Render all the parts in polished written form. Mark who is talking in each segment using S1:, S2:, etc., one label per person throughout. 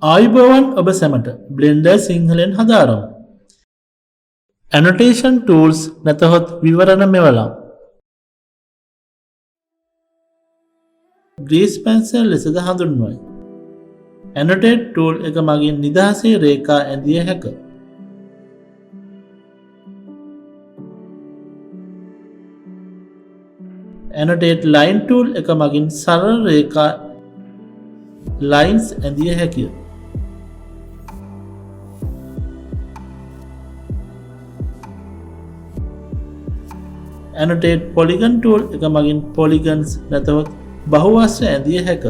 S1: ආයුබෝවන් ඔබ සැමට බ්ලෙන්ඩර් සිංහලෙන් හදාරමු. Annotation tools නැතහොත් විවරණ මෙවලම්. grease pencil ලෙසද හඳුන්වයි. Annotate tool එක මගින් නිදහසේ රේඛා ඇඳිය හැක. Annotate line tool එක මගින් සරල රේඛා lines ඇඳිය හැකිය. Annotate polygon tool එක මගින් polygons නැතහොත් බහුවස්ත්‍ර ඇඳිය හැක.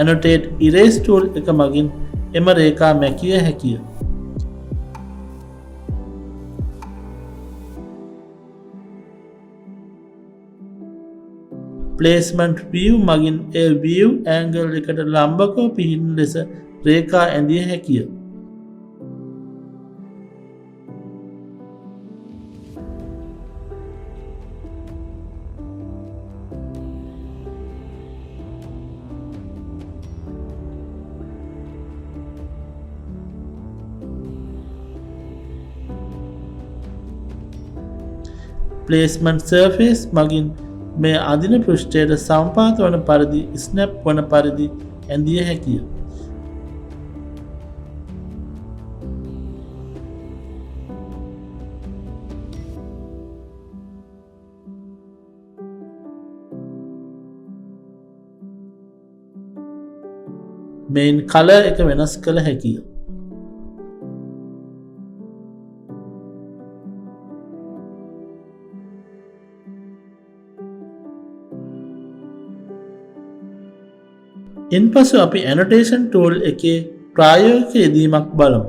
S1: Annotate erase tool එක මගින් එම රේඛා මැකිය හැකිය. Placement view මගින් ඒ view angle එකට ලම්බකව පිහිටන ලෙස රේඛා ඇඳිය හැකිය. Placement surface මගින් මේ අදින පෘෂ්ඨයට සම්පාත වන පරිදි ස්නැප් වන පරිදි ඇඳිය හැකිය. මේන් කලර් එක වෙනස් කළ හැකිය. ඉන්පසු අපි Annotation tool එකේ ප්‍රායෝගික යෙදීමක් බලමු.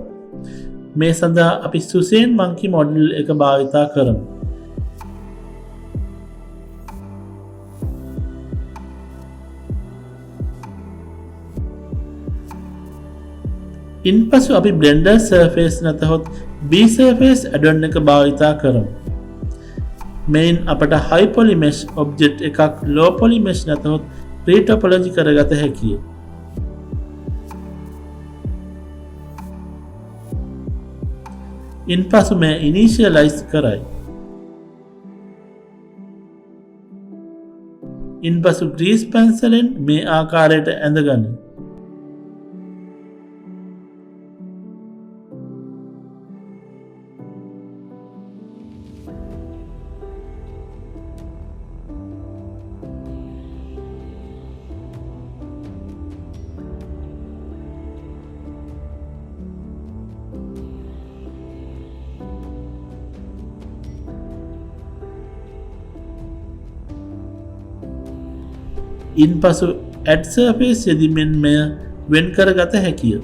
S1: මේ සඳහා අපි සුසේන් monkey model එක භාවිතා කරමු. ඉන්පසු අපි blender surface නැතහොත් B surface add-on එක භාවිතා කරමු. මෙයින් අපට high poly mesh object එකක් low poly mesh නැතහොත් pre-topology කරගත හැකිය. ඉන්පසු මේ initialize කරයි. ඉන්පසු grease pencilෙන් මේ ආකාරයට ඇඳගනි. ඉන්පසු add surface යෙදීමෙන් මෙය වෙන් කරගත හැකිය.